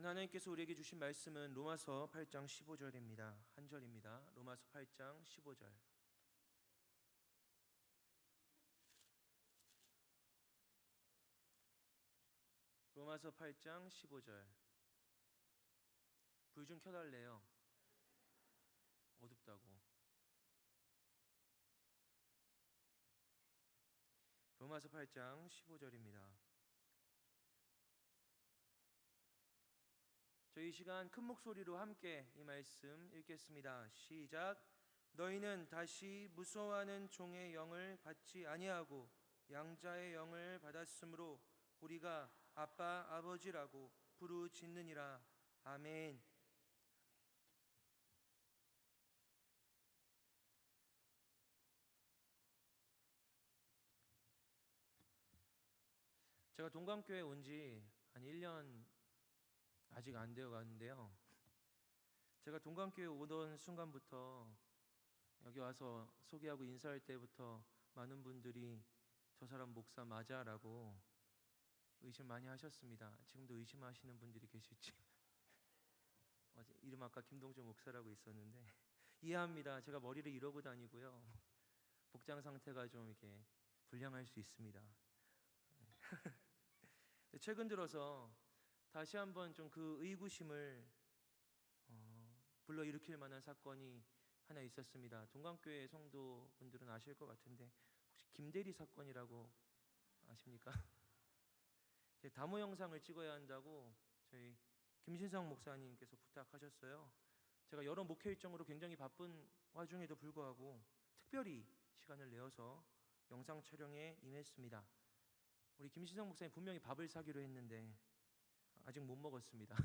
오늘 하나님께서 우리에게 주신 말씀은 로마서 8장 15절입니다. 한 절입니다. 로마서 8장 15절. 로마서 8장 15절. 불 좀 켜달래요. 어둡다고. 로마서 8장 15절입니다. 저희 시간 큰 목소리로 함께 이 말씀 읽겠습니다. 시작. 너희는 다시 무서워하는 종의 영을 받지 아니하고 양자의 영을 받았으므로 우리가 아빠 아버지라고 부르짖느니라. 아멘. 제가 동감교회 온 지 한 1년 아직 안 되어 가는데요. 제가 동감교회 오던 순간부터 여기 와서 소개하고 인사할 때부터 많은 분들이 저 사람 목사 맞아? 라고 의심 많이 하셨습니다. 지금도 의심하시는 분들이 계실지. 어제 이름 아까 김동조 목사라고 있었는데 이해합니다. 제가 머리를 이러고 다니고요. 복장 상태가 좀 이렇게 불량할 수 있습니다. 최근 들어서 다시 한번 좀 그 의구심을 불러일으킬 만한 사건이 하나 있었습니다. 동감교회 성도분들은 아실 것 같은데 혹시 김대리 사건이라고 아십니까? 다모 영상을 찍어야 한다고 저희 김신성 목사님께서 부탁하셨어요. 제가 여러 목회 일정으로 굉장히 바쁜 와중에도 불구하고 특별히 시간을 내어서 영상 촬영에 임했습니다. 우리 김신성 목사님 분명히 밥을 사기로 했는데 아직 못 먹었습니다.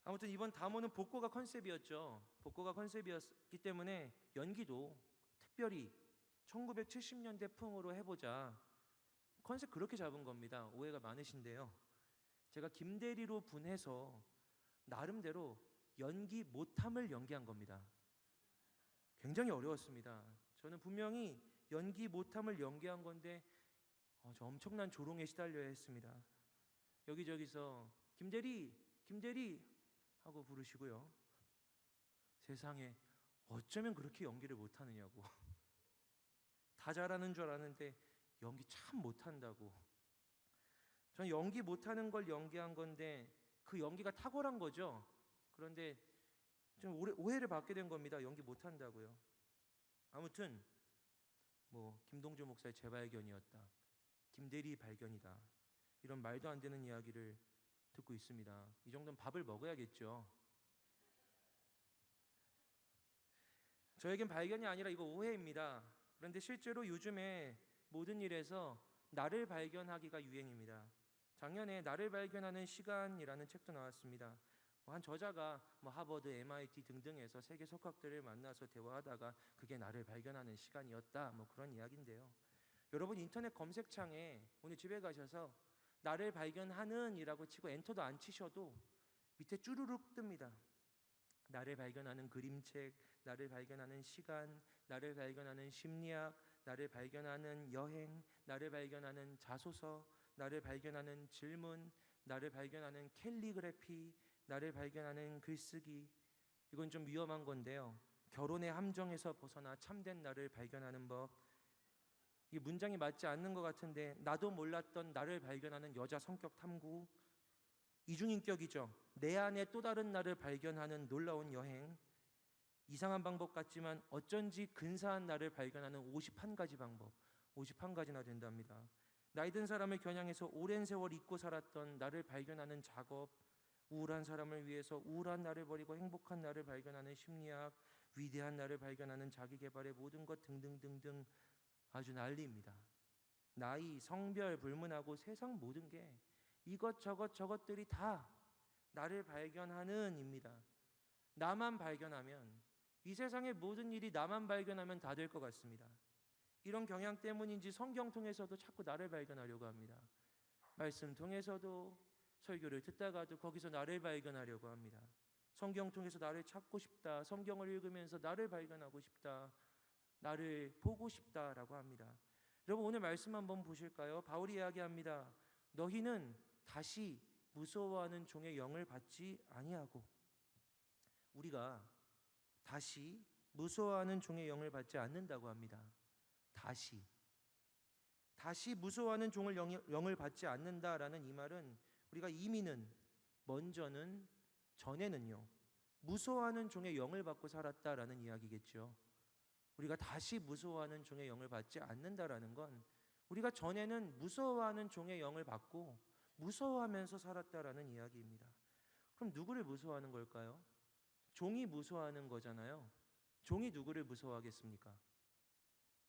아무튼 이번 다모는 복고가 컨셉이었죠. 복고가 컨셉이었기 때문에 연기도 특별히 1970년대 풍으로 해보자. 컨셉 그렇게 잡은 겁니다. 오해가 많으신데요. 제가 김대리로 분해서 나름대로 연기 못함을 연기한 겁니다. 굉장히 어려웠습니다. 저는 분명히 연기 못함을 연기한 건데 저 엄청난 조롱에 시달려야 했습니다. 여기저기서 김대리 하고 부르시고요. 세상에 어쩌면 그렇게 연기를 못하느냐고. 다 잘하는 줄 아는데 연기 참 못한다고. 저는 연기 못하는 걸 연기한 건데 그 연기가 탁월한 거죠. 그런데 좀 오해를 받게 된 겁니다. 연기 못한다고요. 아무튼 김동조 목사의 재발견이었다, 김대리 발견이다, 이런 말도 안 되는 이야기를 듣고 있습니다. 이 정도는 밥을 먹어야겠죠. 저에겐 발견이 아니라 이거 오해입니다. 그런데 실제로 요즘에 모든 일에서 나를 발견하기가 유행입니다. 작년에 나를 발견하는 시간이라는 책도 나왔습니다. 한 저자가 하버드, MIT 등등에서 세계 석학들을 만나서 대화하다가 그게 나를 발견하는 시간이었다, 그런 이야기인데요. 여러분 인터넷 검색창에 오늘 집에 가셔서 나를 발견하는 이라고 치고 엔터도 안 치셔도 밑에 쭈루룩 뜹니다. 나를 발견하는 그림책, 나를 발견하는 시간, 나를 발견하는 심리학, 나를 발견하는 여행, 나를 발견하는 자소서, 나를 발견하는 질문, 나를 발견하는 캘리그래피, 나를 발견하는 글쓰기. 이건 좀 위험한 건데요. 결혼의 함정에서 벗어나 참된 나를 발견하는 법. 이 문장이 맞지 않는 것 같은데 나도 몰랐던 나를 발견하는 여자 성격 탐구. 이중인격이죠. 내 안에 또 다른 나를 발견하는 놀라운 여행. 이상한 방법 같지만 어쩐지 근사한 나를 발견하는 51가지 방법. 51가지나 된답니다. 나이 든 사람을 겨냥해서 오랜 세월 잊고 살았던 나를 발견하는 작업. 우울한 사람을 위해서 우울한 나를 버리고 행복한 나를 발견하는 심리학. 위대한 나를 발견하는 자기개발의 모든 것 등등등등. 아주 난리입니다. 나이, 성별 불문하고 세상 모든 게 이것저것 저것들이 다 나를 발견하는 입니다. 나만 발견하면, 이 세상의 모든 일이 나만 발견하면 다 될 것 같습니다. 이런 경향 때문인지 성경 통해서도 자꾸 나를 발견하려고 합니다. 말씀 통해서도, 설교를 듣다가도 거기서 나를 발견하려고 합니다. 성경 통해서 나를 찾고 싶다, 성경을 읽으면서 나를 발견하고 싶다, 나를 보고 싶다라고 합니다. 여러분 오늘 말씀 한번 보실까요? 바울이 이야기합니다. 너희는 다시 무서워하는 종의 영을 받지 아니하고, 우리가 다시 무서워하는 종의 영을 받지 않는다고 합니다. 다시 무서워하는 종을 영을 받지 않는다라는 이 말은 우리가 이미는, 먼저는, 전에는요 무서워하는 종의 영을 받고 살았다라는 이야기겠죠. 우리가 다시 무서워하는 종의 영을 받지 않는다라는 건 우리가 전에는 무서워하는 종의 영을 받고 무서워하면서 살았다라는 이야기입니다. 그럼 누구를 무서워하는 걸까요? 종이 무서워하는 거잖아요. 종이 누구를 무서워하겠습니까?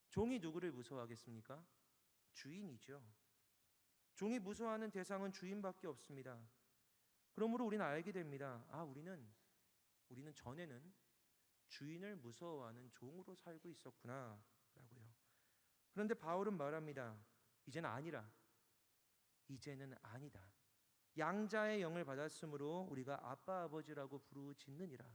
종이 누구를 무서워하겠습니까? 주인이죠. 종이 무서워하는 대상은 주인밖에 없습니다. 그러므로 우리는 알게 됩니다. 우리는 전에는 주인을 무서워하는 종으로 살고 있었구나 라고요. 그런데 바울은 말합니다. 이제는 아니다. 양자의 영을 받았으므로 우리가 아빠 아버지라고 부르짖느니라.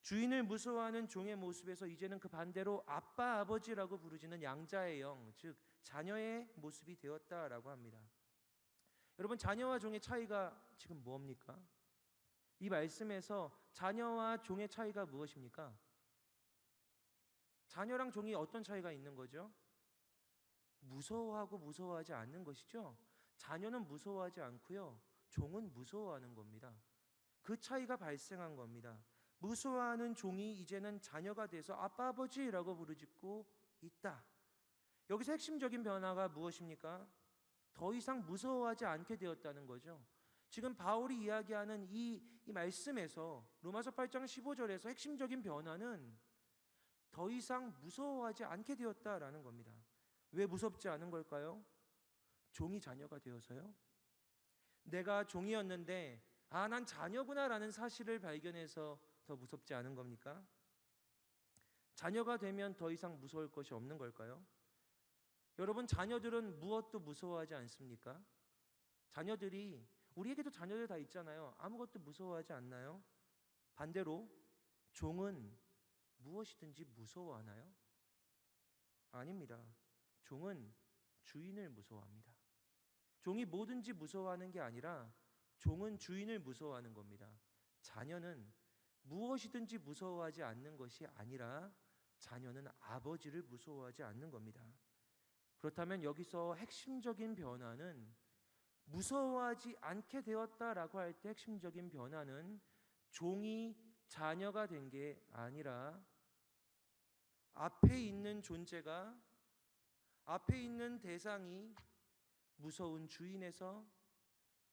주인을 무서워하는 종의 모습에서 이제는 그 반대로 아빠 아버지라고 부르짖는 양자의 영, 즉 자녀의 모습이 되었다라고 합니다. 여러분, 자녀와 종의 차이가 지금 뭡니까? 이 말씀에서 자녀와 종의 차이가 무엇입니까? 자녀랑 종이 어떤 차이가 있는 거죠? 무서워하고 무서워하지 않는 것이죠. 자녀는 무서워하지 않고요, 종은 무서워하는 겁니다. 그 차이가 발생한 겁니다. 무서워하는 종이 이제는 자녀가 돼서 아빠 아버지라고 부르짖고 있다. 여기서 핵심적인 변화가 무엇입니까? 더 이상 무서워하지 않게 되었다는 거죠. 지금 바울이 이야기하는 이 말씀에서, 로마서 8장 15절에서 핵심적인 변화는 더 이상 무서워하지 않게 되었다라는 겁니다. 왜 무섭지 않은 걸까요? 종이 자녀가 되어서요. 내가 종이었는데 난 자녀구나라는 사실을 발견해서 더 무섭지 않은 겁니까? 자녀가 되면 더 이상 무서울 것이 없는 걸까요? 여러분, 자녀들은 무엇도 무서워하지 않습니까? 자녀들이, 우리에게도 자녀들 다 있잖아요. 아무것도 무서워하지 않나요? 반대로 종은 무엇이든지 무서워하나요? 아닙니다. 종은 주인을 무서워합니다. 종이 뭐든지 무서워하는 게 아니라 종은 주인을 무서워하는 겁니다. 자녀는 무엇이든지 무서워하지 않는 것이 아니라 자녀는 아버지를 무서워하지 않는 겁니다. 그렇다면 여기서 핵심적인 변화는, 무서워하지 않게 되었다라고 할 때 핵심적인 변화는 종이 자녀가 된 게 아니라 앞에 있는 존재가, 앞에 있는 대상이 무서운 주인에서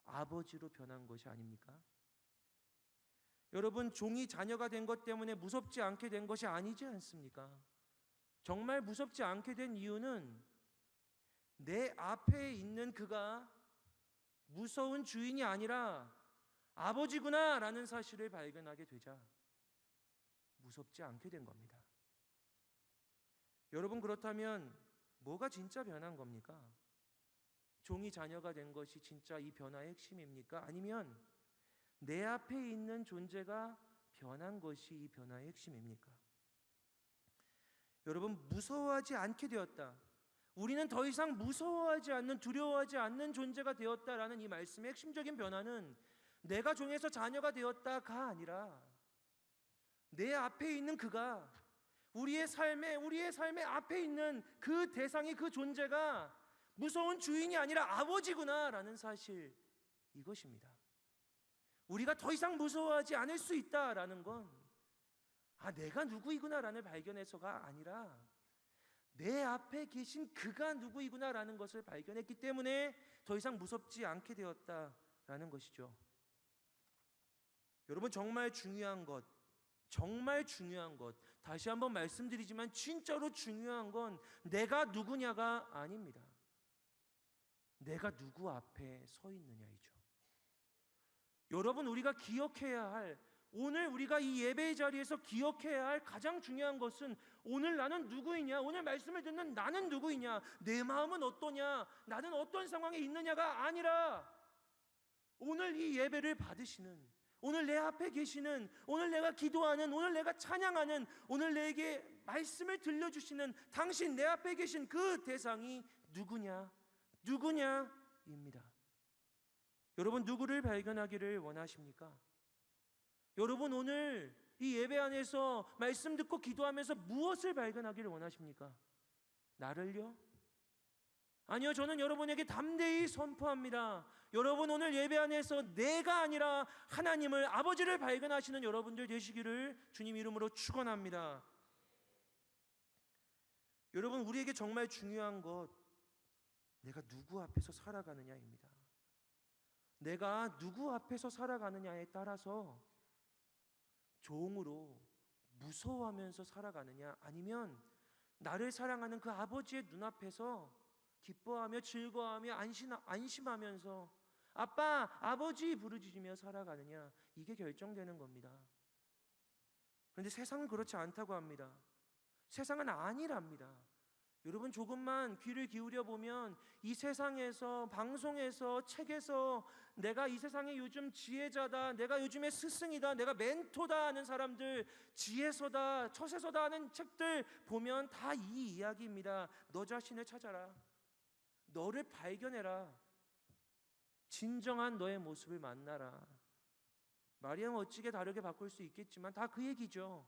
아버지로 변한 것이 아닙니까? 여러분, 종이 자녀가 된 것 때문에 무섭지 않게 된 것이 아니지 않습니까? 정말 무섭지 않게 된 이유는 내 앞에 있는 그가 무서운 주인이 아니라 아버지구나 라는 사실을 발견하게 되자 무섭지 않게 된 겁니다. 여러분, 그렇다면 뭐가 진짜 변한 겁니까? 종이 자녀가 된 것이 진짜 이 변화의 핵심입니까? 아니면 내 앞에 있는 존재가 변한 것이 이 변화의 핵심입니까? 여러분, 무서워하지 않게 되었다. 우리는 더 이상 무서워하지 않는, 두려워하지 않는 존재가 되었다라는 이 말씀의 핵심적인 변화는 내가 종에서 자녀가 되었다가 아니라 내 앞에 있는 그가, 우리의 삶의 앞에 있는 그 대상이, 그 존재가 무서운 주인이 아니라 아버지구나라는 사실, 이것입니다. 우리가 더 이상 무서워하지 않을 수 있다라는 건 내가 누구이구나라는 발견해서가 아니라 내 앞에 계신 그가 누구이구나라는 것을 발견했기 때문에 더 이상 무섭지 않게 되었다라는 것이죠. 여러분, 정말 중요한 것, 다시 한번 말씀드리지만 진짜로 중요한 건 내가 누구냐가 아닙니다. 내가 누구 앞에 서 있느냐이죠. 여러분, 우리가 기억해야 할, 오늘 우리가 이 예배의 자리에서 기억해야 할 가장 중요한 것은 오늘 나는 누구이냐, 오늘 말씀을 듣는 나는 누구이냐, 내 마음은 어떠냐, 나는 어떤 상황에 있느냐가 아니라 오늘 이 예배를 받으시는, 오늘 내 앞에 계시는, 오늘 내가 기도하는, 오늘 내가 찬양하는, 오늘 내게 말씀을 들려주시는 당신, 내 앞에 계신 그 대상이 누구냐입니다. 여러분 누구를 발견하기를 원하십니까? 여러분 오늘 이 예배 안에서 말씀 듣고 기도하면서 무엇을 발견하기를 원하십니까? 나를요? 아니요, 저는 여러분에게 담대히 선포합니다. 여러분 오늘 예배 안에서 내가 아니라 하나님을, 아버지를 발견하시는 여러분들 되시기를 주님 이름으로 축원합니다. 여러분, 우리에게 정말 중요한 것, 내가 누구 앞에서 살아가느냐입니다. 내가 누구 앞에서 살아가느냐에 따라서 종으로 무서워하면서 살아가느냐, 아니면 나를 사랑하는 그 아버지의 눈앞에서 기뻐하며 즐거워하며 안심하면서 아빠, 아버지 부르짖으며 살아가느냐, 이게 결정되는 겁니다. 그런데 세상은 그렇지 않다고 합니다. 세상은 아니랍니다. 여러분 조금만 귀를 기울여 보면 이 세상에서, 방송에서, 책에서 내가 이 세상의 요즘 지혜자다, 내가 요즘의 스승이다, 내가 멘토다 하는 사람들, 지혜서다, 처세서다 하는 책들 보면 다 이 이야기입니다. 너 자신을 찾아라, 너를 발견해라, 진정한 너의 모습을 만나라. 말이 멋지게 다르게 바꿀 수 있겠지만 다 그 얘기죠.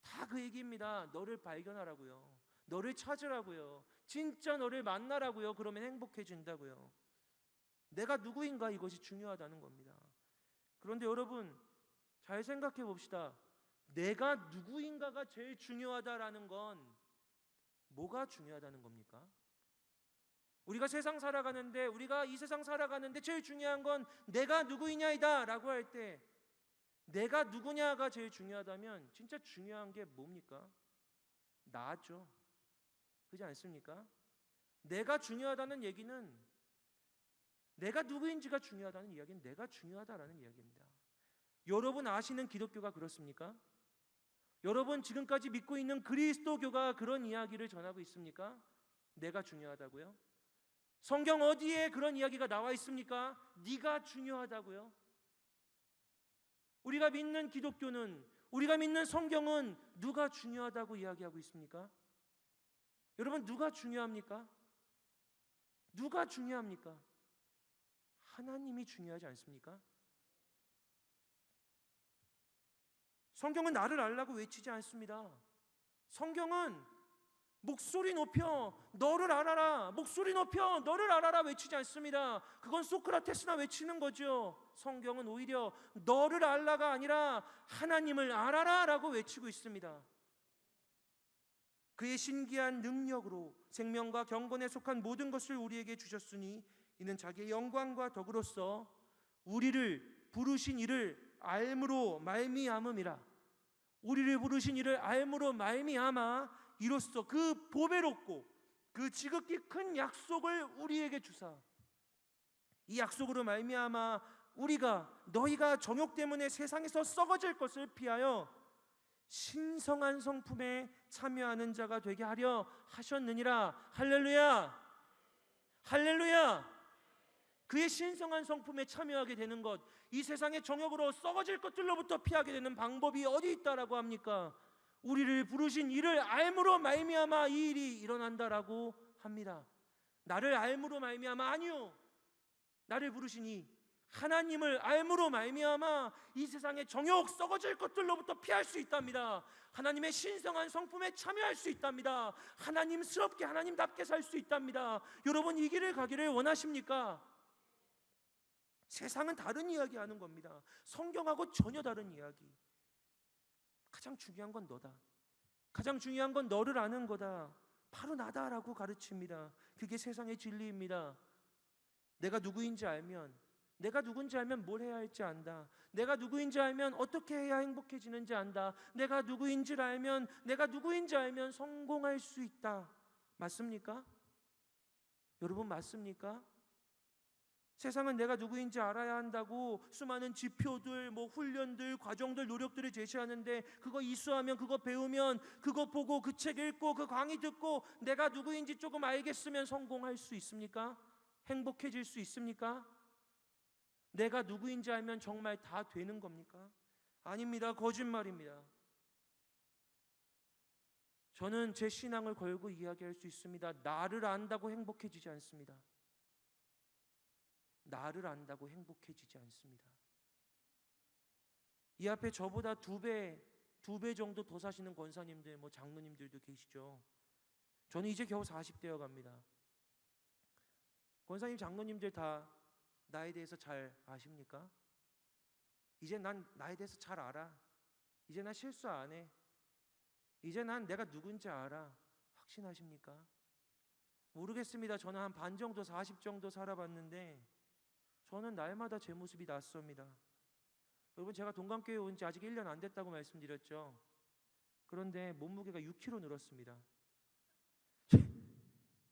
다 그 얘기입니다. 너를 발견하라고요. 너를 찾으라고요. 진짜 너를 만나라고요. 그러면 행복해진다고요. 내가 누구인가, 이것이 중요하다는 겁니다. 그런데 여러분 잘 생각해 봅시다. 내가 누구인가가 제일 중요하다라는 건 뭐가 중요하다는 겁니까? 우리가 이 세상 살아가는데 제일 중요한 건 내가 누구이냐이다 라고 할 때, 내가 누구냐가 제일 중요하다면 진짜 중요한 게 뭡니까? 나죠. 그렇지 않습니까? 내가 중요하다는 얘기는, 내가 누구인지가 중요하다는 이야기는 내가 중요하다라는 이야기입니다. 여러분 아시는 기독교가 그렇습니까? 여러분 지금까지 믿고 있는 그리스도교가 그런 이야기를 전하고 있습니까? 내가 중요하다고요? 성경 어디에 그런 이야기가 나와 있습니까? 네가 중요하다고요? 우리가 믿는 기독교는, 우리가 믿는 성경은 누가 중요하다고 이야기하고 있습니까? 여러분 누가 중요합니까? 누가 중요합니까? 하나님이 중요하지 않습니까? 성경은 나를 알라고 외치지 않습니다. 성경은 목소리 높여 너를 알아라, 목소리 높여 너를 알아라 외치지 않습니다. 그건 소크라테스나 외치는 거죠. 성경은 오히려 너를 알라가 아니라 하나님을 알아라 라고 외치고 있습니다. 그의 신기한 능력으로 생명과 경건에 속한 모든 것을 우리에게 주셨으니 이는 자기의 영광과 덕으로서 우리를 부르신 이를 알므로 말미암음이라. 우리를 부르신 이를 알므로 말미암아 이로써 그 보배롭고 그 지극히 큰 약속을 우리에게 주사, 이 약속으로 말미암아 너희가 정욕 때문에 세상에서 썩어질 것을 피하여 신성한 성품에 참여하는 자가 되게 하려 하셨느니라. 할렐루야, 할렐루야. 그의 신성한 성품에 참여하게 되는 것, 이 세상의 정욕으로 썩어질 것들로부터 피하게 되는 방법이 어디 있다라고 합니까? 우리를 부르신 이를 알므로 말미암아 이 일이 일어난다라고 합니다. 나를 알므로 말미암아, 아니요, 나를 부르신 이 하나님을 알므로 말미암아 이 세상의 정욕, 썩어질 것들로부터 피할 수 있답니다. 하나님의 신성한 성품에 참여할 수 있답니다. 하나님스럽게, 하나님답게 살 수 있답니다. 여러분 이 길을 가기를 원하십니까? 세상은 다른 이야기 하는 겁니다. 성경하고 전혀 다른 이야기. 가장 중요한 건 너다, 가장 중요한 건 너를 아는 거다, 바로 나다라고 가르칩니다. 그게 세상의 진리입니다. 내가 누구인지 알면 뭘 해야 할지 안다. 내가 누구인지 알면 어떻게 해야 행복해지는지 안다. 내가 누구인지 알면 성공할 수 있다. 맞습니까? 여러분 맞습니까? 세상은 내가 누구인지 알아야 한다고 수많은 지표들, 훈련들, 과정들, 노력들을 제시하는데, 그거 이수하면, 그거 배우면, 그거 보고, 그 책 읽고, 그 강의 듣고 내가 누구인지 조금 알겠으면 성공할 수 있습니까? 행복해질 수 있습니까? 내가 누구인지 알면 정말 다 되는 겁니까? 아닙니다. 거짓말입니다. 저는 제 신앙을 걸고 이야기할 수 있습니다. 나를 안다고 행복해지지 않습니다. 나를 안다고 행복해지지 않습니다. 이 앞에 저보다 두 배 정도 더 사시는 권사님들, 장로님들도 계시죠. 저는 이제 겨우 40대여 갑니다. 권사님, 장로님들 다 나에 대해서 잘 아십니까? 이제 난 나에 대해서 잘 알아. 이제 난 실수 안 해. 이제 난 내가 누군지 알아. 확신하십니까? 모르겠습니다. 저는 한 반 정도, 40 정도 살아봤는데 저는 날마다 제 모습이 낯섭니다. 여러분, 제가 동감교회 온 지 아직 1년 안 됐다고 말씀드렸죠. 그런데 몸무게가 6kg 늘었습니다.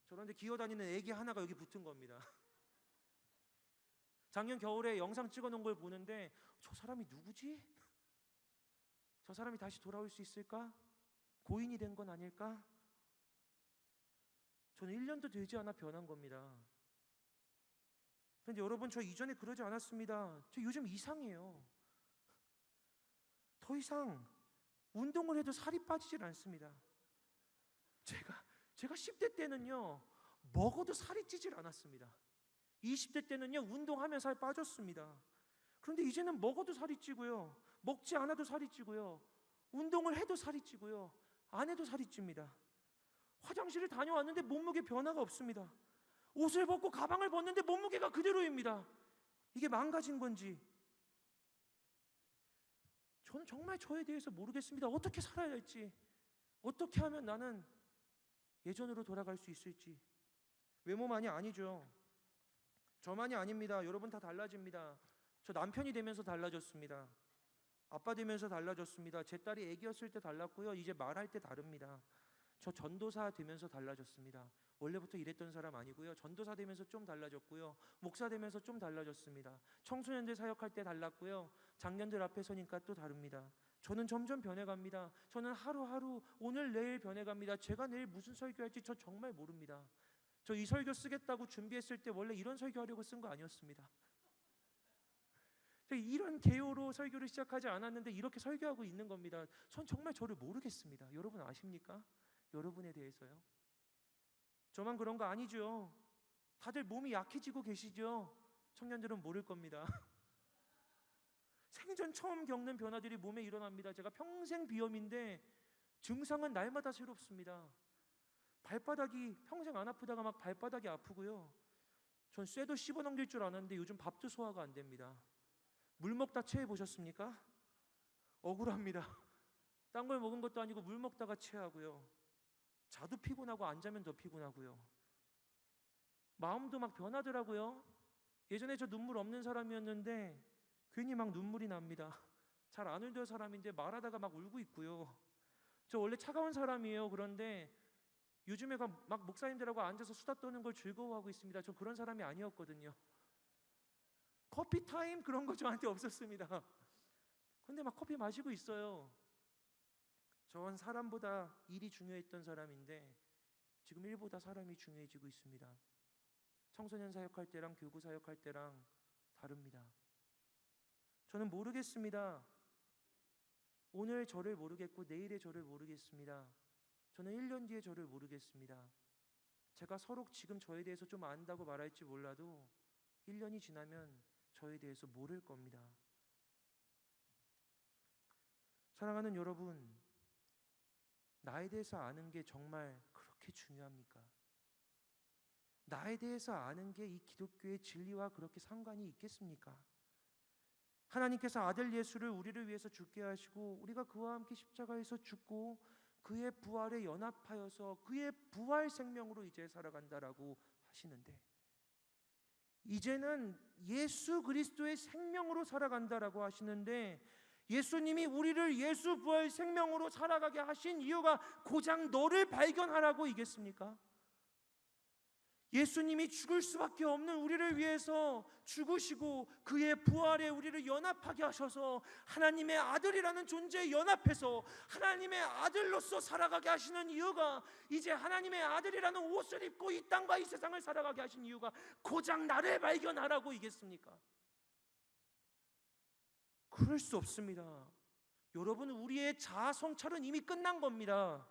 저런데 기어다니는 애기 하나가 여기 붙은 겁니다. 작년 겨울에 영상 찍어놓은 걸 보는데 저 사람이 누구지? 저 사람이 다시 돌아올 수 있을까? 고인이 된 건 아닐까? 저는 1년도 되지 않아 변한 겁니다. 그런데 여러분, 저 이전에 그러지 않았습니다. 저 요즘 이상해요. 더 이상 운동을 해도 살이 빠지질 않습니다. 제가 10대 때는요, 먹어도 살이 찌질 않았습니다. 20대 때는요, 운동하면 살 빠졌습니다. 그런데 이제는 먹어도 살이 찌고요, 먹지 않아도 살이 찌고요, 운동을 해도 살이 찌고요, 안 해도 살이 찝니다. 화장실을 다녀왔는데 몸무게 변화가 없습니다. 옷을 벗고 가방을 벗는데 몸무게가 그대로입니다. 이게 망가진 건지 저는 정말 저에 대해서 모르겠습니다. 어떻게 살아야 할지, 어떻게 하면 나는 예전으로 돌아갈 수 있을지. 외모만이 아니죠. 저만이 아닙니다. 여러분 다 달라집니다. 저 남편이 되면서 달라졌습니다. 아빠 되면서 달라졌습니다. 제 딸이 아기였을 때 달랐고요, 이제 말할 때 다릅니다. 저 전도사 되면서 달라졌습니다. 원래부터 이랬던 사람 아니고요, 전도사 되면서 좀 달라졌고요, 목사 되면서 좀 달라졌습니다. 청소년들 사역할 때 달랐고요, 장년들 앞에 서니까 또 다릅니다. 저는 점점 변해갑니다. 저는 하루하루, 오늘 내일 변해갑니다. 제가 내일 무슨 설교할지 저 정말 모릅니다. 저 이 설교 쓰겠다고 준비했을 때 원래 이런 설교하려고 쓴 거 아니었습니다. 이런 개요로 설교를 시작하지 않았는데 이렇게 설교하고 있는 겁니다. 전 정말 저를 모르겠습니다. 여러분 아십니까? 여러분에 대해서요. 저만 그런 거 아니죠. 다들 몸이 약해지고 계시죠. 청년들은 모를 겁니다. 생전 처음 겪는 변화들이 몸에 일어납니다. 제가 평생 비염인데 증상은 날마다 새롭습니다. 발바닥이 평생 안 아프다가 막 발바닥이 아프고요. 전 쇠도 씹어 넘길 줄 아는데 요즘 밥도 소화가 안 됩니다. 물 먹다 체해 보셨습니까? 억울합니다. 딴 걸 먹은 것도 아니고 물 먹다가 체하고요. 자도 피곤하고 안 자면 더 피곤하고요. 마음도 막 변하더라고요. 예전에 저 눈물 없는 사람이었는데 괜히 막 눈물이 납니다. 잘 안 울던 사람인데 말하다가 막 울고 있고요. 저 원래 차가운 사람이에요. 그런데 요즘에 막 목사님들하고 앉아서 수다 떠는 걸 즐거워하고 있습니다. 저 그런 사람이 아니었거든요. 커피 타임 그런 거 저한테 없었습니다. 근데 막 커피 마시고 있어요. 전 사람보다 일이 중요했던 사람인데 지금 일보다 사람이 중요해지고 있습니다. 청소년 사역할 때랑 교구 사역할 때랑 다릅니다. 저는 모르겠습니다. 오늘 저를 모르겠고 내일의 저를 모르겠습니다. 저는 1년 뒤에 저를 모르겠습니다. 제가 서로 지금 저에 대해서 좀 안다고 말할지 몰라도 1년이 지나면 저에 대해서 모를 겁니다. 사랑하는 여러분, 나에 대해서 아는 게 정말 그렇게 중요합니까? 나에 대해서 아는 게 이 기독교의 진리와 그렇게 상관이 있겠습니까? 하나님께서 아들 예수를 우리를 위해서 죽게 하시고 우리가 그와 함께 십자가에서 죽고 그의 부활에 연합하여서 그의 부활 생명으로 이제 살아간다라고 하시는데, 이제는 예수 그리스도의 생명으로 살아간다라고 하시는데, 예수님이 우리를 예수 부활 생명으로 살아가게 하신 이유가 고작 너를 발견하라고이겠습니까? 예수님이 죽을 수밖에 없는 우리를 위해서 죽으시고 그의 부활에 우리를 연합하게 하셔서 하나님의 아들이라는 존재에 연합해서 하나님의 아들로서 살아가게 하시는 이유가, 이제 하나님의 아들이라는 옷을 입고 이 땅과 이 세상을 살아가게 하신 이유가 고작 나를 발견하라고이겠습니까? 그럴 수 없습니다. 여러분, 우리의 자아 성찰은 이미 끝난 겁니다.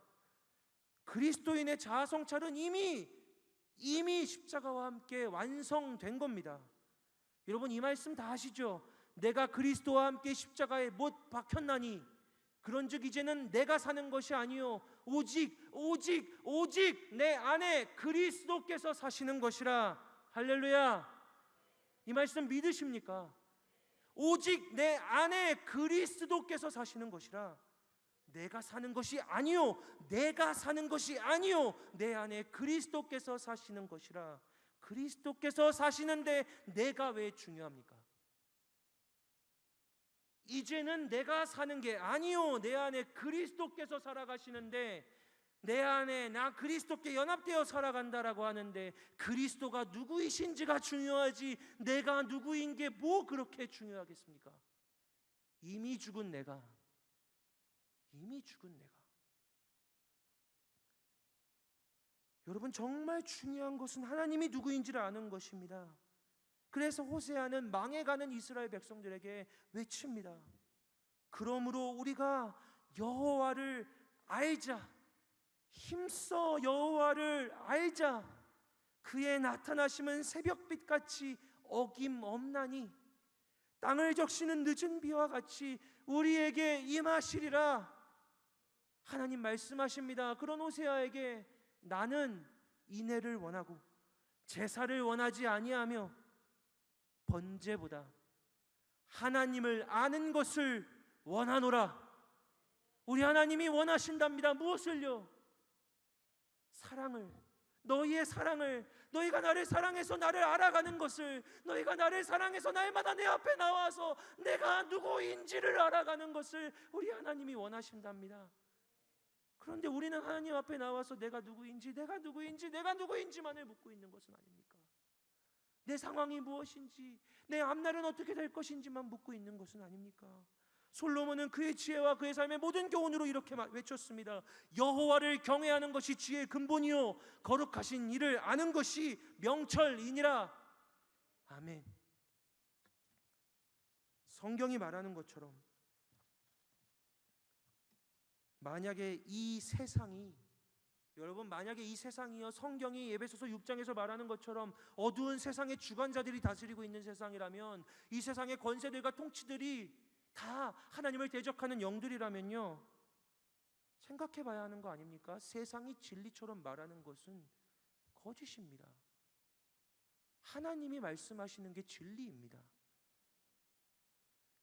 그리스도인의 자아 성찰은 이미 십자가와 함께 완성된 겁니다. 여러분 이 말씀 다 아시죠? 내가 그리스도와 함께 십자가에 못 박혔나니 그런즉 이제는 내가 사는 것이 아니요 오직 내 안에 그리스도께서 사시는 것이라. 할렐루야. 이 말씀 믿으십니까? 오직 내 안에 그리스도께서 사시는 것이라. 내가 사는 것이 아니요 내가 사는 것이 아니요 내 안에 그리스도께서 사시는 것이라. 그리스도께서 사시는데 내가 왜 중요합니까? 이제는 내가 사는 게 아니요 내 안에 그리스도께서 살아가시는데, 내 안에 나 그리스도께 연합되어 살아간다라고 하는데 그리스도가 누구이신지가 중요하지 내가 누구인 게 뭐 그렇게 중요하겠습니까? 이미 죽은 내가 여러분 정말 중요한 것은 하나님이 누구인지를 아는 것입니다. 그래서 호세아는 망해가는 이스라엘 백성들에게 외칩니다. 그러므로 우리가 여호와를 알자. 힘써 여호와를 알자. 그의 나타나심은 새벽빛같이 어김없나니 땅을 적시는 늦은 비와 같이 우리에게 임하시리라. 하나님 말씀하십니다. 그런 호세아에게 나는 인애를 원하고 제사를 원하지 아니하며 번제보다 하나님을 아는 것을 원하노라. 우리 하나님이 원하신답니다. 무엇을요? 사랑을, 너희의 사랑을, 너희가 나를 사랑해서 나를 알아가는 것을, 너희가 나를 사랑해서 날마다 내 앞에 나와서 내가 누구인지를 알아가는 것을 우리 하나님이 원하신답니다. 그런데 우리는 하나님 앞에 나와서 내가 누구인지만을 묻고 있는 것은 아닙니까? 내 상황이 무엇인지, 내 앞날은 어떻게 될 것인지만 묻고 있는 것은 아닙니까? 솔로몬은 그의 지혜와 그의 삶의 모든 교훈으로 이렇게 외쳤습니다. 여호와를 경외하는 것이 지혜의 근본이요 거룩하신 이를 아는 것이 명철이니라. 아멘. 성경이 말하는 것처럼 만약에 이 세상이, 여러분 만약에 이 세상이요 성경이 에베소서 6장에서 말하는 것처럼 어두운 세상의 주관자들이 다스리고 있는 세상이라면, 이 세상의 권세들과 통치들이 다 하나님을 대적하는 영들이라면요, 생각해 봐야 하는 거 아닙니까? 세상이 진리처럼 말하는 것은 거짓입니다. 하나님이 말씀하시는 게 진리입니다.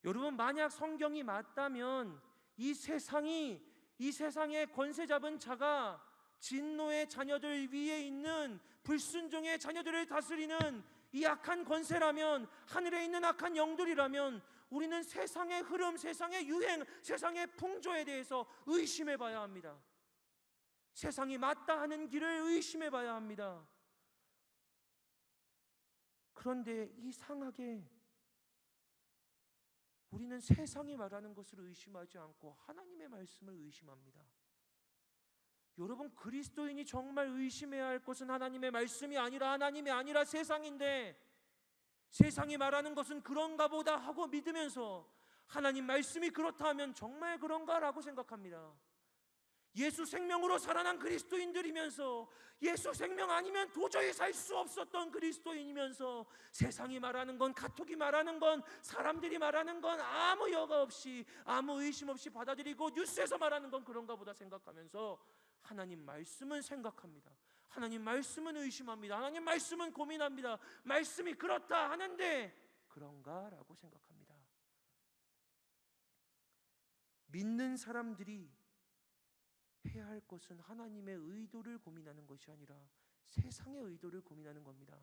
여러분 만약 성경이 맞다면 이 세상의 권세 잡은 자가 진노의 자녀들 위에 있는 불순종의 자녀들을 다스리는 이 악한 권세라면, 하늘에 있는 악한 영들이라면 우리는 세상의 흐름, 세상의 유행, 세상의 풍조에 대해서 의심해 봐야 합니다. 세상이 맞다 하는 길을 의심해 봐야 합니다. 그런데 이상하게 우리는 세상이 말하는 것을 의심하지 않고 하나님의 말씀을 의심합니다. 여러분 그리스도인이 정말 의심해야 할 것은 하나님의 말씀이 아니라, 하나님이 아니라 세상인데, 세상이 말하는 것은 그런가 보다 하고 믿으면서 하나님 말씀이 그렇다 하면 정말 그런가라고 생각합니다. 예수 생명으로 살아난 그리스도인들이면서, 예수 생명 아니면 도저히 살 수 없었던 그리스도인이면서 세상이 말하는 건, 카톡이 말하는 건, 사람들이 말하는 건 아무 여과 없이, 아무 의심 없이 받아들이고 뉴스에서 말하는 건 그런가 보다 생각하면서 하나님 말씀은 생각합니다. 하나님 말씀은 의심합니다. 하나님 말씀은 고민합니다. 말씀이 그렇다 하는데 그런가라고 생각합니다. 믿는 사람들이 해야 할 것은 하나님의 의도를 고민하는 것이 아니라 세상의 의도를 고민하는 겁니다.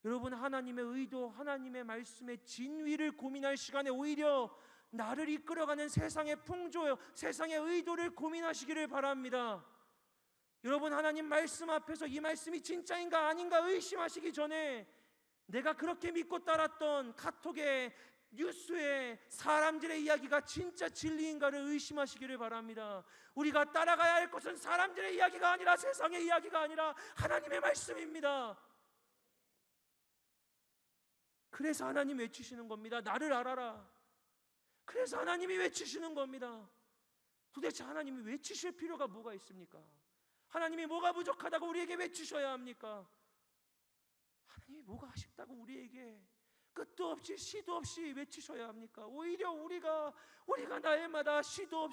여러분 하나님의 의도, 하나님의 말씀의 진위를 고민할 시간에 오히려 나를 이끌어가는 세상의 풍조, 세상의 의도를 고민하시기를 바랍니다. 여러분 하나님 말씀 앞에서 이 말씀이 진짜인가 아닌가 의심하시기 전에 내가 그렇게 믿고 따랐던 카톡에, 뉴스에 사람들의 이야기가 진짜 진리인가를 의심하시기를 바랍니다. 우리가 따라가야 할 것은 사람들의 이야기가 아니라, 세상의 이야기가 아니라 하나님의 말씀입니다. 그래서 하나님 외치시는 겁니다. 나를 알아라. 그래서 하나님이 외치시는 겁니다. 도대체 하나님이 외치실 필요가 뭐가 있습니까? 하나님이 뭐가 부족하다고 우리에게 외치셔야 합니까? 하나님이 뭐가 아쉽다고 우리에게, 끝도 없이 시도 없이 외치셔야 합니까? 오히려 우리가 날마다 수도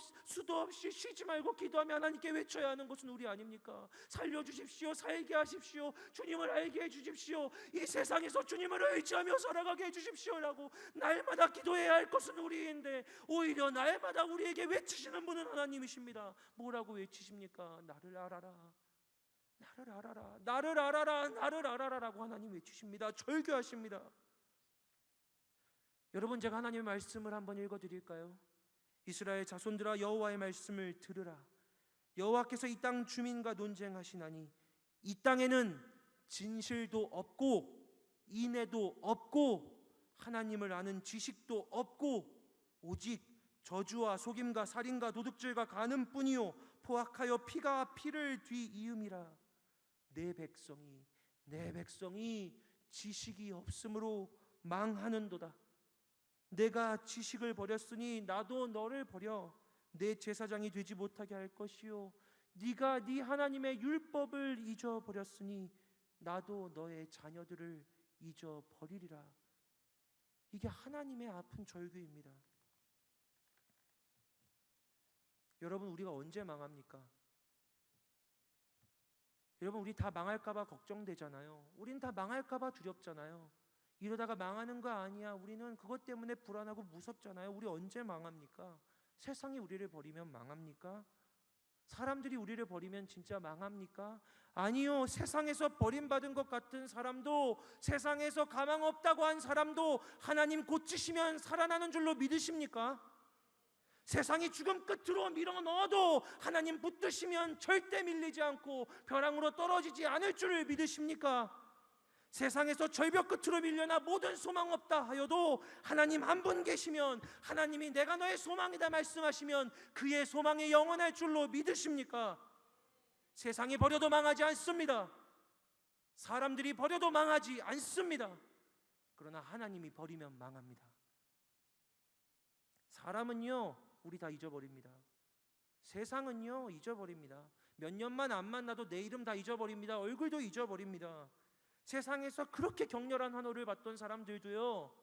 없이 쉬지 말고 기도하며 하나님께 외쳐야 하는 것은 우리 아닙니까? 살려주십시오, 살게 하십시오, 주님을 알게 해주십시오, 이 세상에서 주님을 의지하며 살아가게 해주십시오라고 날마다 기도해야 할 것은 우리인데, 오히려 날마다 우리에게 외치시는 분은 하나님이십니다. 뭐라고 외치십니까? 나를 알아라, 나를 알아라, 나를 알아라, 나를 알아라라고 하나님 외치십니다. 절규하십니다. 여러분, 제가 하나님의 말씀을 한번 읽어드릴까요? 이스라엘 자손들아, 여호와의 말씀을 들으라. 여호와께서 이 땅 주민과 논쟁하시나니 이 땅에는 진실도 없고 인애도 없고 하나님을 아는 지식도 없고 오직 저주와 속임과 살인과 도둑질과 간음뿐이요 포악하여 피가 피를 뒤이음이라. 내 백성이 지식이 없으므로 망하는도다. 내가 지식을 버렸으니 나도 너를 버려 내 제사장이 되지 못하게 할 것이요 네가 네 하나님의 율법을 잊어버렸으니 나도 너의 자녀들을 잊어버리리라. 이게 하나님의 아픈 절규입니다. 여러분, 우리가 언제 망합니까? 여러분, 우리 다 망할까봐 걱정되잖아요. 우린 다 망할까봐 두렵잖아요. 이러다가 망하는 거 아니야, 우리는 그것 때문에 불안하고 무섭잖아요. 우리 언제 망합니까? 세상이 우리를 버리면 망합니까? 사람들이 우리를 버리면 진짜 망합니까? 아니요. 세상에서 버림받은 것 같은 사람도, 세상에서 가망 없다고 한 사람도 하나님 고치시면 살아나는 줄로 믿으십니까? 세상이 죽음 끝으로 밀어 넣어도 하나님 붙드시면 절대 밀리지 않고 벼랑으로 떨어지지 않을 줄을 믿으십니까? 세상에서 절벽 끝으로 밀려나 모든 소망 없다 하여도 하나님 한 분 계시면, 하나님이 내가 너의 소망이다 말씀하시면 그의 소망이 영원할 줄로 믿으십니까? 세상이 버려도 망하지 않습니다. 사람들이 버려도 망하지 않습니다. 그러나 하나님이 버리면 망합니다. 사람은요, 우리 다 잊어버립니다. 세상은요, 잊어버립니다. 몇 년만 안 만나도 내 이름 다 잊어버립니다. 얼굴도 잊어버립니다. 세상에서 그렇게 격렬한 환호를 받던 사람들도요,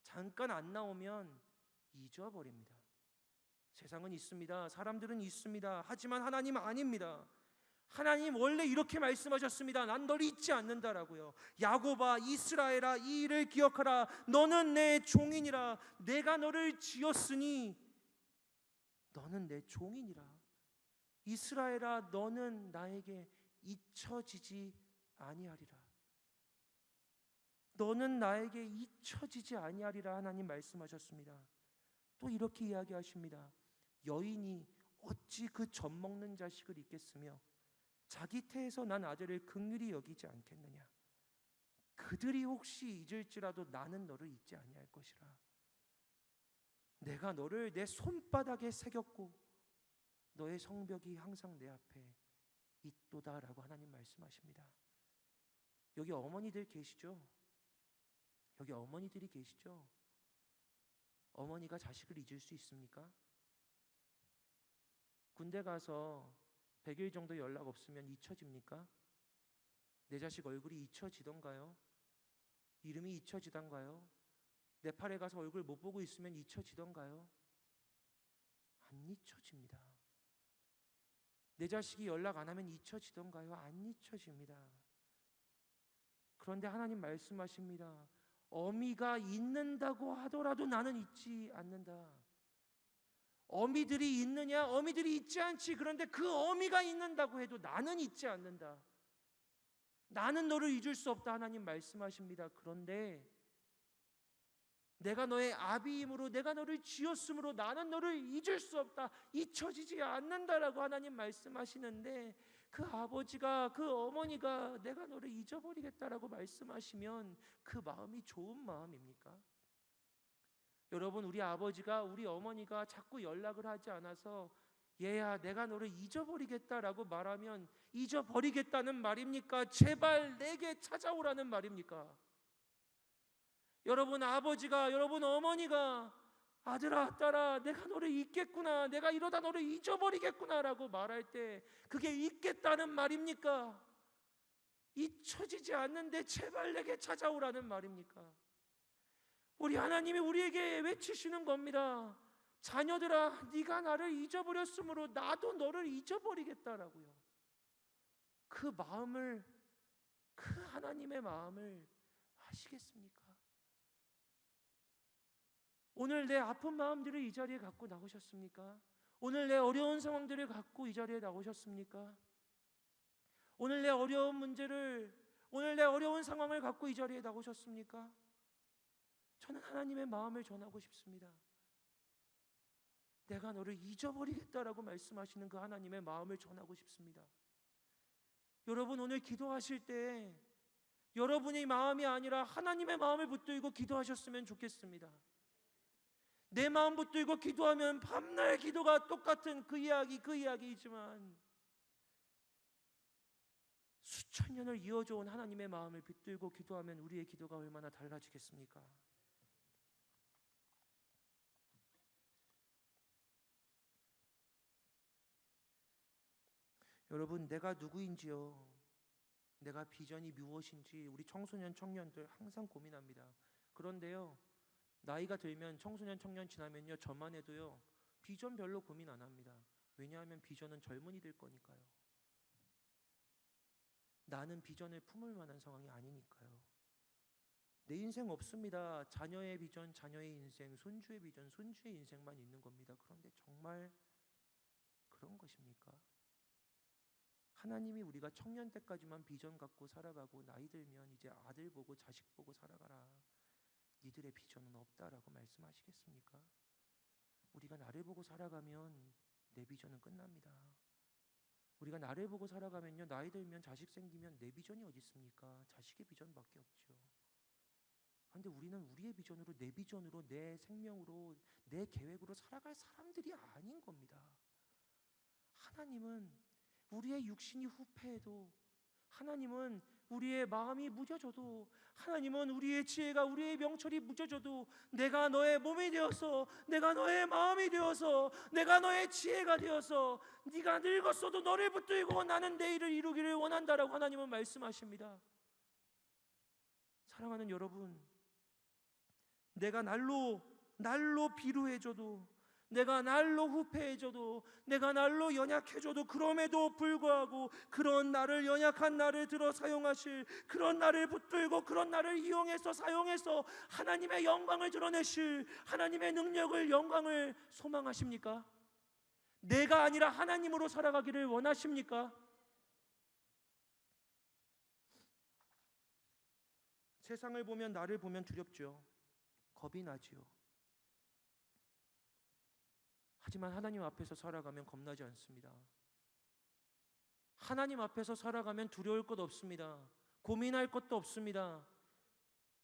잠깐 안 나오면 잊어버립니다. 세상은 있습니다. 사람들은 있습니다. 하지만 하나님은 아닙니다. 하나님 원래 이렇게 말씀하셨습니다. 난 널 잊지 않는다라고요. 야곱아, 이스라엘아, 이 일을 기억하라. 너는 내 종이니라. 내가 너를 지었으니 너는 내 종이니라. 이스라엘아, 너는 나에게 잊혀지지 아니하리라. 너는 나에게 잊혀지지 아니하리라 하나님 말씀하셨습니다. 또 이렇게 이야기하십니다. 여인이 어찌 그 젖 먹는 자식을 잊겠으며 자기 태에서 난 아들을 긍휼히 여기지 않겠느냐. 그들이 혹시 잊을지라도 나는 너를 잊지 아니할 것이라. 내가 너를 내 손바닥에 새겼고 너의 성벽이 항상 내 앞에 있도다라고 하나님 말씀하십니다. 여기 어머니들 계시죠? 여기 어머니들이 계시죠? 어머니가 자식을 잊을 수 있습니까? 군대 가서 100일 정도 연락 없으면 잊혀집니까? 내 자식 얼굴이 잊혀지던가요? 이름이 잊혀지던가요? 네팔에 가서 얼굴 못 보고 있으면 잊혀지던가요? 안 잊혀집니다. 내 자식이 연락 안 하면 잊혀지던가요? 안 잊혀집니다. 그런데 하나님 말씀하십니다. 어미가 잊는다고 하더라도 나는 잊지 않는다. 어미들이 잊느냐? 어미들이 잊지 않지. 그런데 그 어미가 잊는다고 해도 나는 잊지 않는다. 나는 너를 잊을 수 없다 하나님 말씀하십니다. 그런데 내가 너의 아비임으로 내가 너를 지었으므로 나는 너를 잊을 수 없다. 잊혀지지 않는다라고 하나님 말씀하시는데, 그 아버지가, 그 어머니가 내가 너를 잊어버리겠다라고 말씀하시면 그 마음이 좋은 마음입니까? 여러분, 우리 아버지가, 우리 어머니가 자꾸 연락을 하지 않아서 얘야 내가 너를 잊어버리겠다라고 말하면 잊어버리겠다는 말입니까? 제발 내게 찾아오라는 말입니까? 여러분 아버지가, 여러분 어머니가 아들아 딸아 내가 너를 잊겠구나, 내가 이러다 너를 잊어버리겠구나 라고 말할 때 그게 잊겠다는 말입니까? 잊혀지지 않는데 제발 내게 찾아오라는 말입니까? 우리 하나님이 우리에게 외치시는 겁니다. 자녀들아, 네가 나를 잊어버렸으므로 나도 너를 잊어버리겠다라고요. 그 마음을, 그 하나님의 마음을 아시겠습니까? 오늘 내 아픈 마음들을 이 자리에 갖고 나오셨습니까? 오늘 내 어려운 상황들을 갖고 이 자리에 나오셨습니까? 오늘 내 어려운 문제를, 오늘 내 어려운 상황을 갖고 이 자리에 나오셨습니까? 저는 하나님의 마음을 전하고 싶습니다. 내가 너를 잊어버리겠다라고 말씀하시는 그 하나님의 마음을 전하고 싶습니다. 여러분, 오늘 기도하실 때 여러분의 마음이 아니라 하나님의 마음을 붙들고 기도하셨으면 좋겠습니다. 내 마음 붙들고 기도하면 밤날 기도가 똑같은 그 이야기이지만 수천 년을 이어져 온 하나님의 마음을 붙들고 기도하면 우리의 기도가 얼마나 달라지겠습니까? 여러분, 내가 누구인지요, 내가 비전이 무엇인지 우리 청소년 청년들 항상 고민합니다. 그런데요, 나이가 들면 청소년 청년 지나면요, 저만 해도요 비전 별로 고민 안 합니다. 왜냐하면 비전은 젊은이들 거니까요. 나는 비전을 품을 만한 상황이 아니니까요. 내 인생 없습니다. 자녀의 비전, 자녀의 인생, 손주의 비전, 손주의 인생만 있는 겁니다. 그런데 정말 그런 것입니까? 하나님이 우리가 청년 때까지만 비전 갖고 살아가고 나이 들면 이제 아들 보고 자식 보고 살아가라, 니들의 비전은 없다라고 말씀하시겠습니까? 우리가 나를 보고 살아가면 내 비전은 끝납니다. 우리가 나를 보고 살아가면요, 나이 들면 자식 생기면 내 비전이 어디 있습니까? 자식의 비전밖에 없죠. 그런데 우리는 우리의 비전으로, 내 비전으로, 내 생명으로, 내 계획으로 살아갈 사람들이 아닌 겁니다. 하나님은 우리의 육신이 후패해도, 하나님은 우리의 마음이 무뎌져도, 하나님은 우리의 지혜가, 우리의 명철이 무뎌져도 내가 너의 몸이 되어서, 내가 너의 마음이 되어서, 내가 너의 지혜가 되어서 네가 늙었어도 너를 붙들고 나는 내 일을 이루기를 원한다라고 하나님은 말씀하십니다. 사랑하는 여러분, 내가 날로 비루해져도, 내가 날로 후패해져도, 내가 날로 연약해져도, 그럼에도 불구하고 그런 나를, 연약한 나를 들어 사용하실, 그런 나를 붙들고 그런 나를 이용해서 사용해서 하나님의 영광을 드러내실, 하나님의 능력을, 영광을 소망하십니까? 내가 아니라 하나님으로 살아가기를 원하십니까? 세상을 보면, 나를 보면 두렵죠. 겁이 나지요. 하지만 하나님 앞에서 살아가면 겁나지 않습니다. 하나님 앞에서 살아가면 두려울 것 없습니다. 고민할 것도 없습니다.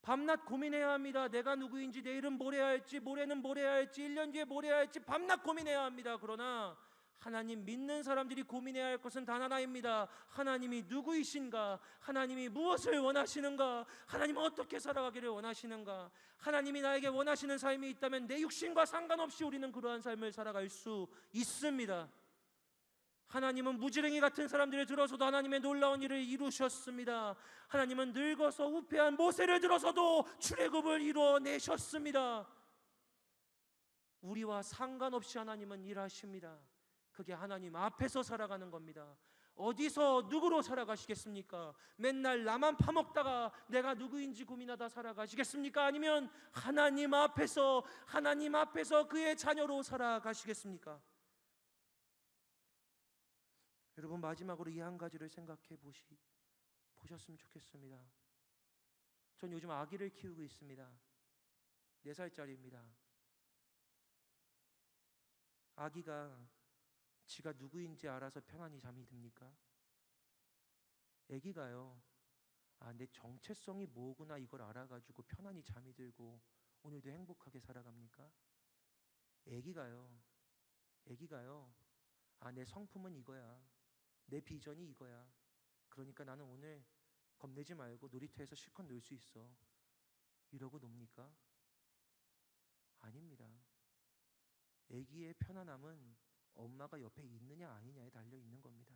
밤낮 고민해야 합니다. 내가 누구인지, 내일은 뭘 해야 할지, 모레는 뭘 해야 할지, 1년 뒤에 뭘 해야 할지 밤낮 고민해야 합니다. 그러나 하나님 믿는 사람들이 고민해야 할 것은 단 하나입니다. 하나님이 누구이신가? 하나님이 무엇을 원하시는가? 하나님은 어떻게 살아가기를 원하시는가? 하나님이 나에게 원하시는 삶이 있다면 내 육신과 상관없이 우리는 그러한 삶을 살아갈 수 있습니다. 하나님은 무지랭이 같은 사람들을 들어서도 하나님의 놀라운 일을 이루셨습니다. 하나님은 늙어서 후패한 모세를 들어서도 출애굽을 이루어내셨습니다. 우리와 상관없이 하나님은 일하십니다. 그게 하나님 앞에서 살아가는 겁니다. 어디서 누구로 살아가시겠습니까? 맨날 나만 파먹다가 내가 누구인지 고민하다 살아가시겠습니까? 아니면 하나님 앞에서 그의 자녀로 살아가시겠습니까? 여러분, 마지막으로 이 한 가지를 생각해 보셨으면 좋겠습니다. 전 요즘 아기를 키우고 있습니다. 4살짜리입니다. 아기가 지가 누구인지 알아서 편안히 잠이 듭니까? 아기가요, 내 정체성이 뭐구나 이걸 알아가지고 편안히 잠이 들고 오늘도 행복하게 살아갑니까? 아기가요, 내 성품은 이거야, 내 비전이 이거야, 그러니까 나는 오늘 겁내지 말고 놀이터에서 실컷 놀 수 있어, 이러고 놉니까? 아닙니다. 아기의 편안함은 엄마가 옆에 있느냐 아니냐에 달려 있는 겁니다.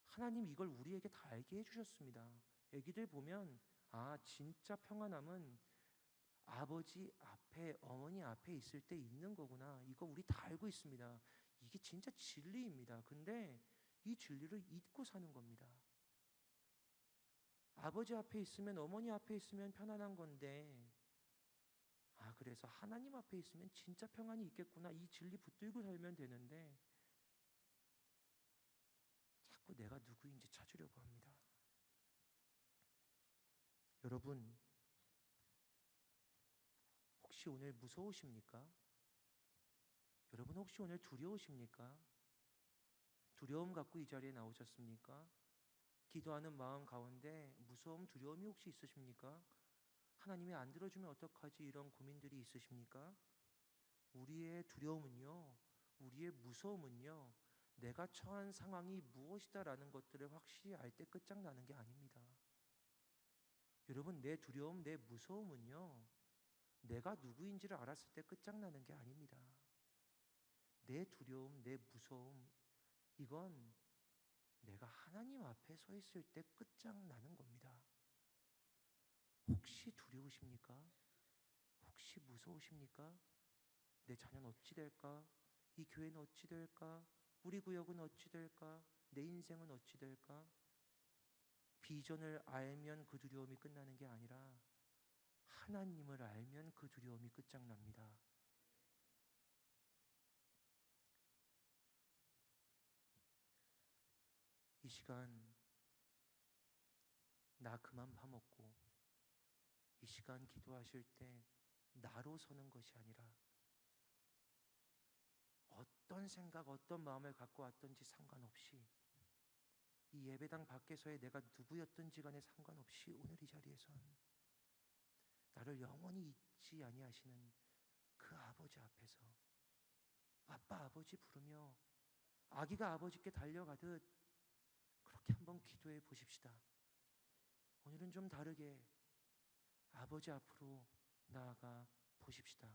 하나님 이걸 우리에게 다 알게 해주셨습니다. 아기들 보면 진짜 평안함은 아버지 앞에, 어머니 앞에 있을 때 있는 거구나. 이거 우리 다 알고 있습니다. 이게 진짜 진리입니다. 근데 이 진리를 잊고 사는 겁니다. 아버지 앞에 있으면, 어머니 앞에 있으면 편안한 건데, 그래서 하나님 앞에 있으면 진짜 평안이 있겠구나. 이 진리 붙들고 살면 되는데, 자꾸 내가 누구인지 찾으려고 합니다. 여러분, 혹시 오늘 무서우십니까? 여러분, 혹시 오늘 두려우십니까? 두려움 갖고 이 자리에 나오셨습니까? 기도하는 마음 가운데 무서움, 두려움이 혹시 있으십니까? 하나님이 안 들어주면 어떡하지? 이런 고민들이 있으십니까? 우리의 두려움은요, 우리의 무서움은요, 내가 처한 상황이 무엇이다라는 것들을 확실히 알 때 끝장나는 게 아닙니다. 여러분, 내 두려움, 내 무서움은요, 내가 누구인지를 알았을 때 끝장나는 게 아닙니다. 내 두려움, 내 무서움, 이건 내가 하나님 앞에 서 있을 때 끝장나는 겁니다. 혹시 두려우십니까? 혹시 무서우십니까? 내 자녀는 어찌 될까? 이 교회는 어찌 될까? 우리 구역은 어찌 될까? 내 인생은 어찌 될까? 비전을 알면 그 두려움이 끝나는 게 아니라 하나님을 알면 그 두려움이 끝장납니다. 이 시간 나 그만 밥 먹고 이 시간 기도하실 때 나로 서는 것이 아니라 어떤 생각, 어떤 마음을 갖고 왔던지 상관없이 이 예배당 밖에서의 내가 누구였던지 간에 상관없이 오늘 이 자리에선 나를 영원히 잊지 아니하시는 그 아버지 앞에서 아빠 아버지 부르며 아기가 아버지께 달려가듯 그렇게 한번 기도해 보십시다. 오늘은 좀 다르게 아버지 앞으로 나아가 보십시다.